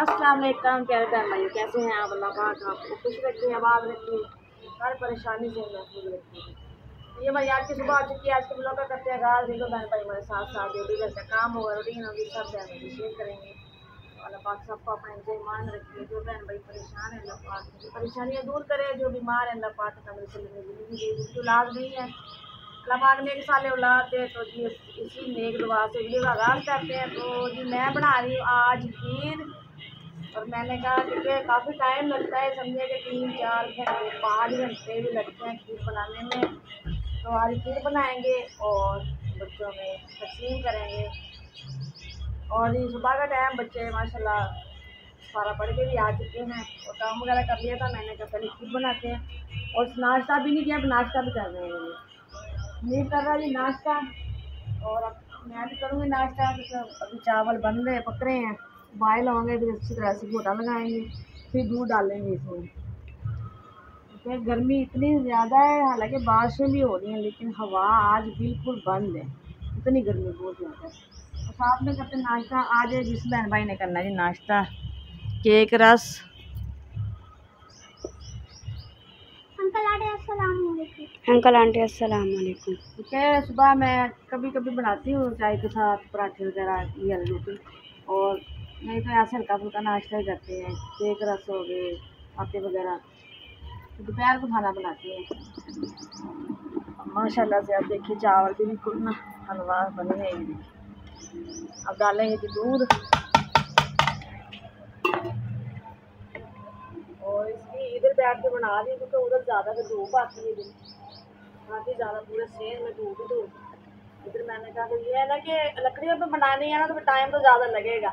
अस्सलाम वालेकुम प्यारे बहन भाइयों, कैसे हैं आप? अल्लाह पाक आपको खुश रखे, आबाद रखे, हर परेशानी से महफूज रखे। ये भाई आज की सुबह आ चुकी है। आज के ब्लॉग का करते हैं आगाज़। देखो बहन भाई हमारे साथ साथ जो भी घर का काम होगा, रूटीन होगी, सब बहन भाई शेयर करेंगे। अल्लाह पाक सबको अपने से ईमान रखे। जो बहन भाई परेशान है, अल्लाह पाक की परेशानियाँ दूर करे। जो बीमार है, अल्लाह पाक ज़िंदगी दे। जिसकी औलाद नहीं है, अल्लाह पाक नेक साले औलाद दे। तो जी इसी नेक दुआ से वीडियो का आगाज़ करते हैं। तो जी मैं बना रही हूँ आज खीर। और मैंने कहा कि काफ़ी टाइम लगता है, समझे कि 3-4 घंटे 5 घंटे भी लगते हैं खीर बनाने में। तो आज खीर बनाएंगे और बच्चों में तकसीम करेंगे। और ये सुबह का टाइम, बच्चे माशाल्लाह सारा पढ़ के भी आ चुके हैं और काम वगैरह कर लिया था। मैंने कहा पहले खीर बनाते हैं। और नाश्ता भी नहीं किया, अब नाश्ता भी कर रहे हैं। नहीं कर रहा जी नाश्ता, और अब मैं भी करूँगी नाश्ता। तो अभी चावल बन रहे पक रहे हैं, बॉयल होंगे, फिर अच्छी तरह से घोटा लगाएंगे, फिर दूध डालेंगे इसमें। तो गर्मी इतनी ज़्यादा है, हालांकि बारिशें भी हो रही हैं, लेकिन हवा आज बिल्कुल बंद है। इतनी गर्मी बहुत ज़्यादा है। और साथ में करते नाश्ता। आज जिस बहन भाई ने करना है जी नाश्ता, केक रस। अंकल आंटी अस्सलाम वालेकुम। ठीक है, सुबह मैं कभी कभी बनाती हूँ चाय के साथ पराठे वगैरह या रोटी, और नहीं तो ऐसे हल्का फुल्का नाश्ता ही करते हैं। केक रस हो गए, आटे वगैरह। तो दोपहर को खाना बनाती हैं माशाल्लाह से। अब देखिए चावल भी बिल्कुल ना हलवा बने हैं। अब डालेंगे जी दूध, और इसकी इधर बैठ के बना दी क्योंकि उधर ज़्यादा से धूप आती है। दिन काफ़ी ज़्यादा पूरे सेन में धूप ही धूप। इधर मैंने कहा कि ये है ना कि लकड़ियों पे बनानी है ना, तो टाइम तो ज़्यादा लगेगा।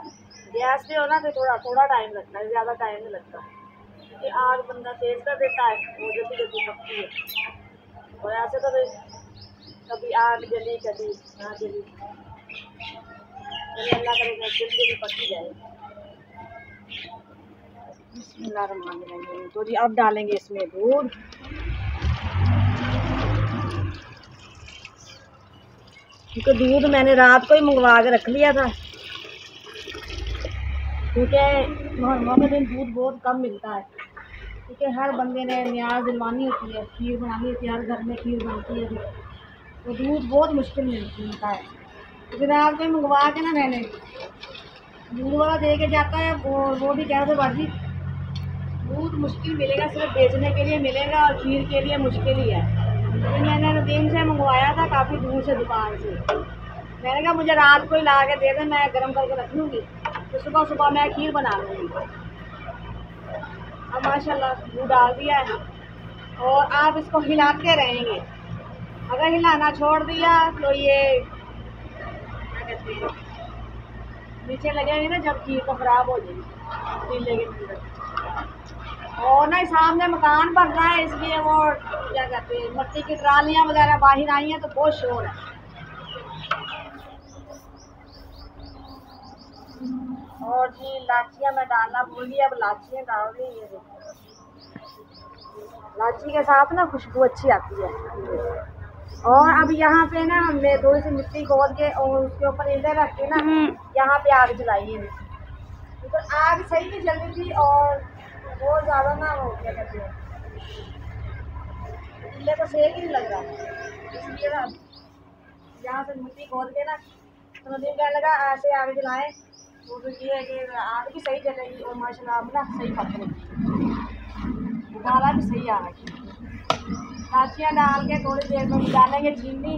गैस पे हो ना तो थोड़ा टाइम लगता है, ज़्यादा टाइम नहीं लगता, क्योंकि आग बंदा तेज़ कर देता है, वो जल्दी जल्दी पकती है। और ऐसे तो कभी आग जली कभी ना जली, कभी अल्लाह करेगा जल्दी पक जाए। बिस्मिल्लाहिर्रहमानिर्रहीम। तो जी अब डालेंगे इसमें दूध। क्योंकि दूध मैंने रात को ही मंगवा के रख लिया था, क्योंकि मुहर्रम के दिन दूध बहुत कम मिलता है। क्योंकि हर बंदे ने न्याज दिलवानी होती है, खीर बनानी होती है, हर घर में खीर बनती है, तो दूध बहुत मुश्किल मिलता है। तो फिर रात को ही मंगवा के ना, मैंने दूध वाला दे के जाता है, वो भी कह रहे थे बाजी दूध मुश्किल मिलेगा, सिर्फ बेचने के लिए मिलेगा और खीर के लिए मुश्किल ही है। तो मैंने नदीम से मंगवाया था, काफ़ी दूर से दुकान से। मैंने कहा मुझे रात को ही ला के दे दे, मैं गर्म करके रख लूँगी, तो सुबह सुबह मैं खीर बना लूँगी। अब माशाल्लाह दूध डाल दिया है, और आप इसको हिलाते रहेंगे। अगर हिलाना छोड़ दिया तो ये क्या कहते हैं, नीचे लगेंगे ना, जब खीर को ख़राब हो जाएगी पीले के अंदर। और ना सामने मकान बन रहा है, इसलिए वो क्या कहते हैं, मिट्टी की ट्रालियाँ वगैरह बाहर आई हैं, तो बहुत शोर है। और जी इलाचियाँ मैं डालना भूल गई, अब इलाचियाँ डाल रही है। इलाची के साथ ना खुशबू अच्छी आती है। और अब यहाँ पे ना हमने थोड़ी सी मिट्टी खोद के और उसके ऊपर ईंटें रख के ना यहाँ पे आग जलाई है। तो आग सही नहीं जल रही थी, और बहुत ज़्यादा ना हो क्या कहते हैं, चूल्हे को सेक ही नहीं लग रहा, इसलिए ना यहाँ से मिट्टी खोद के ना, तो मुझे क्या लगा ऐसे आग जलाएँ, तो फिर ये है कि आग भी सही जलेगी और माशाल्लाह अब ना सही पक रही, उबाला भी सही आ रही। इलाचियाँ डाल के थोड़ी देर में डालेंगे चीनी।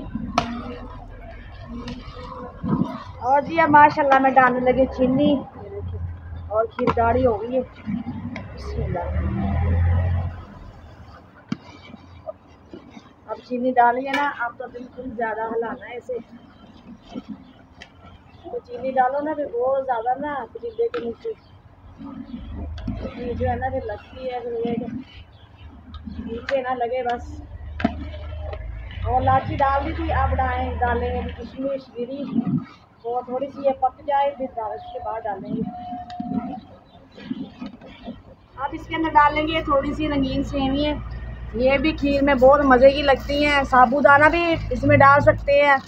और जी अब माशाल्लाह मैं डालने लगी चीनी, और खीर गाढ़ी हो गई है। अब चीनी डालिए ना, अब तो बिल्कुल ज़्यादा हिलाना है इसे। तो चीनी डालो ना, फिर बहुत ज़्यादा ना पतीले के नीचे जो है ना फिर लगती है, फिर ये नीचे ना लगे बस। और इलायची डाल दी थी, अब डालेंगे किशमिश गिरी, और थोड़ी सी ये पक जाए, फिर उसके बाद डालेंगे। अब इसके अंदर डालेंगे थोड़ी सी रंगीन सेवियाँ। ये भी खीर में बहुत मज़े की लगती हैं। साबूदाना भी इसमें डाल सकते हैं,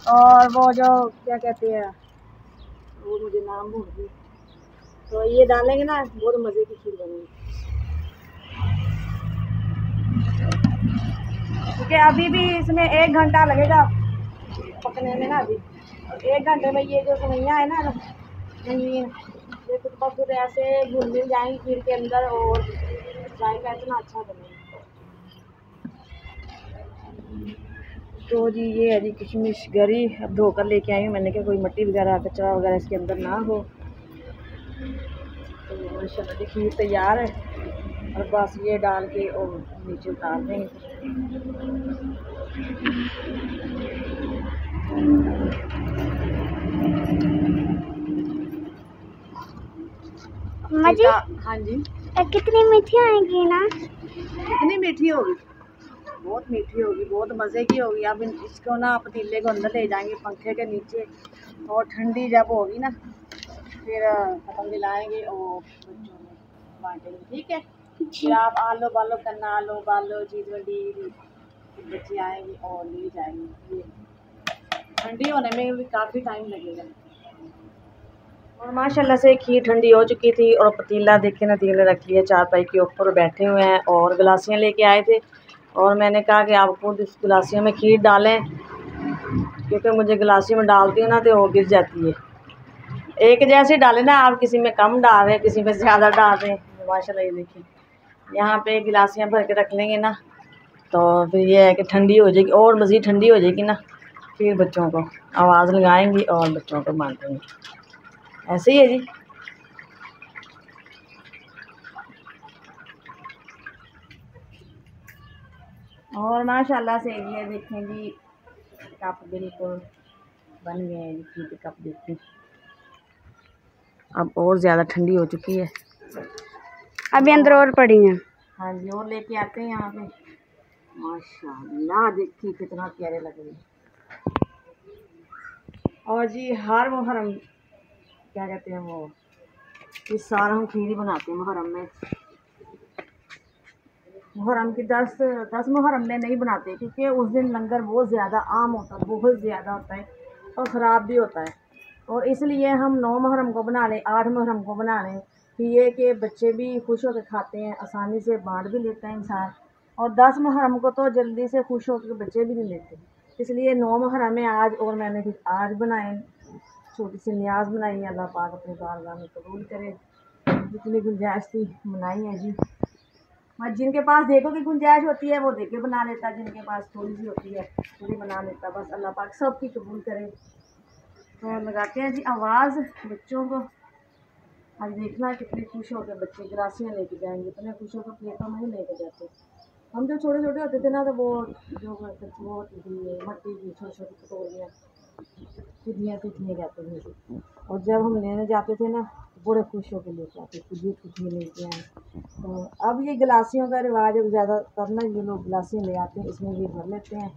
और वो जो क्या कहते हैं, वो मुझे नाम भूल गई, तो ये डालेंगे ना, बहुत मज़े की खीर बनेगी। क्योंकि अभी भी इसमें 1 घंटा लगेगा पकने में ना। अभी 1 घंटे में ये जो सेवइयाँ है ना रंगीन, ये खुद ब खुद ऐसे घुल मिल जाएंगी खीर के अंदर और जायका इतना अच्छा बनेगा। तो जी ये है जी किशमिश गरी, अब धोकर लेके आई हूँ मैंने, क्या कोई मिट्टी वगैरह कचरा वगैरह इसके अंदर ना हो। तो माशाल्लाह जी खीर तैयार है और बस ये डाल के और नीचे उतार देंगे। मजी हाँ जी, कितनी मीठी आएगी ना? कितनी मीठी होगी, बहुत मीठी होगी, बहुत मज़े की होगी। अब इसको ना पतीले को अंदर ले जाएंगे पंखे के नीचे, और ठंडी जब होगी ना फिर पतंग दिलाएंगे और बच्चों में बांटेंगे। ठीक है, फिर आप आलो बालो करना, आलो बालो चीज़ वडी, बच्चे आएंगे और ले जाएंगे। ये ठंडी होने में भी काफ़ी टाइम लगेगा। और माशाल्लाह से खीर ठंडी हो चुकी थी और पतीला देखे ना तीले रख लिया चारपाई के ऊपर बैठे हुए हैं और गिलासियाँ लेके आए थे। और मैंने कहा कि आप खुद इस गिलासियों में खीर डालें, क्योंकि मुझे गिलासियों में डालती हूँ ना तो वो गिर जाती है। एक जैसे डालें ना आप, किसी में कम डाल रहे हैं, किसी में ज़्यादा डाल रहे हैं। माशाल्लाह ये देखिए, यहाँ पे गिलासियाँ भर के रख लेंगे ना तो फिर ये है कि ठंडी हो जाएगी और मज़ीद ठंडी हो जाएगी ना, फिर बच्चों को आवाज़ लगाएंगी और बच्चों को बांटेंगे। ऐसे ही है जी। और माशाल्लाह से ये देखें जी कप बिल्कुल बन गए हैं जी, खीर के कप देखिए। अब और ज़्यादा ठंडी हो चुकी है, अभी अंदर और पड़ी हैं। हाँ जी, और लेके आते हैं यहाँ पे। माशाल्लाह देखिए कितना प्यारे लग रहे हैं। और जी हर मुहर्रम क्या कहते हैं वो, इस साल हम खीर बनाते हैं मुहर्रम में। मुहर्रम की 10 मुहर्रम में नहीं बनाते, क्योंकि उस दिन लंगर बहुत ज़्यादा आम होता है, बहुत ज़्यादा होता है और ख़राब भी होता है। और इसलिए हम 9 मुहर्रम को बना लें, 8 मुहर्रम को बना लें, फिर ये कि बच्चे भी खुश होकर खाते हैं, आसानी से बांट भी लेता है इंसान। और 10 मुहर्रम को तो जल्दी से खुश होकर बच्चे भी नहीं लेते, इसलिए 9 मुहर्रम में आज, और मैंने फिर आज बनाए, छोटी सी न्याज बनाई है। अल्लाह पाक अपनी बारगाह में कबूल करे। जितनी गुंजाइश थी बनाई है जी। बस जिनके पास देखो कि गुंजाइश होती है वो देखे बना लेता, जिनके पास थोड़ी सी होती है थोड़ी बना लेता। बस अल्लाह पाक सबकी कबूल करे। तो लगाते हैं जी आवाज़ बच्चों को। आज देखना कितने खुश होकर बच्चे गिलासियाँ लेके जाएंगे, इतने खुश होकर प्लेटों में ही लेके जाते। हम जब छोटे छोटे होते थे ना तो वो जो वो होती थी मट्टी की छोटी छोटी कटोरियाँ, खुदियाँ कहते थे, और जब हम लेने जाते थे ना बड़े खुश होकर लेके आते, खुद लेके आए। तो अब ये गिलासियों का रिवाज है ज़्यादा करना, ये लोग गिलासियाँ ले आते हैं, इसमें ये भर लेते हैं।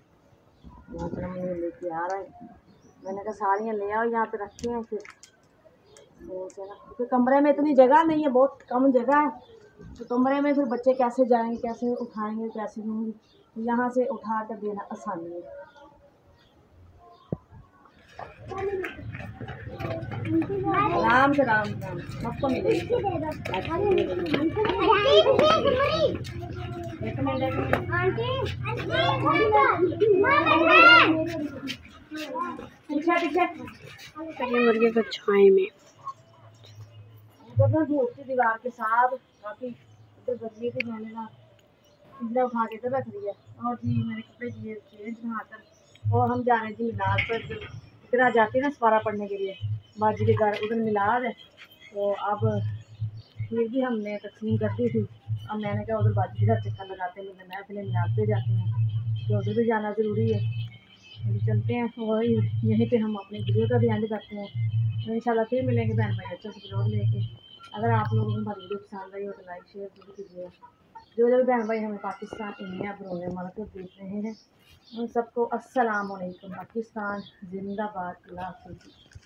मतलब ये लेके आ रहा है, मैंने कहा साड़ियाँ ले आओ यहाँ पे रखते हैं। फिर क्योंकि कमरे में इतनी जगह नहीं है, बहुत कम जगह है, तो कमरे में फिर बच्चे कैसे जाएंगे, कैसे उठाएंगे, कैसे होंगे, यहाँ से उठा कर देना आसानी है। आराम से राम राम सबको मिलेगी। मुर्गे को छाए में धूप की दीवार के साथ काफ़ी इधर गर्मी थी, मैंने ना इधर उठा के इधर रख दिया। और जी मैंने कपड़े दिए चेंज बनाकर, और हम जा रहे थे मिलाद पर। इधर आ जाती है ना सवारा पढ़ने के लिए, बाजी के घर उधर मिलाद है। तो अब फिर भी हमने तकसीम कर दी थी। अब मैंने कहा उधर बाजी के घर चक्कर लगाते हैं, मैं अपने मिलाद पे जाते हैं, तो उधर भी जाना ज़रूरी है। तो चलते हैं, वही यहीं पे हम अपने वीडियो का भी एंड करते हैं। तो इंशाल्लाह फिर मिलेंगे बहन भाई अच्छे से ब्लॉग लेके। अगर आप लोगों को हमारी वीडियो पसंद आई हो तो लाइक शेयर जरूर कीजिएगा। जो जो भी बहन भाई हमें पाकिस्तान इंडिया बरोने वाले देख रहे हैं उन सबको अस्सलाम वालेकुम। पाकिस्तान जिंदाबाद। अल्लाह हाफ़िज़।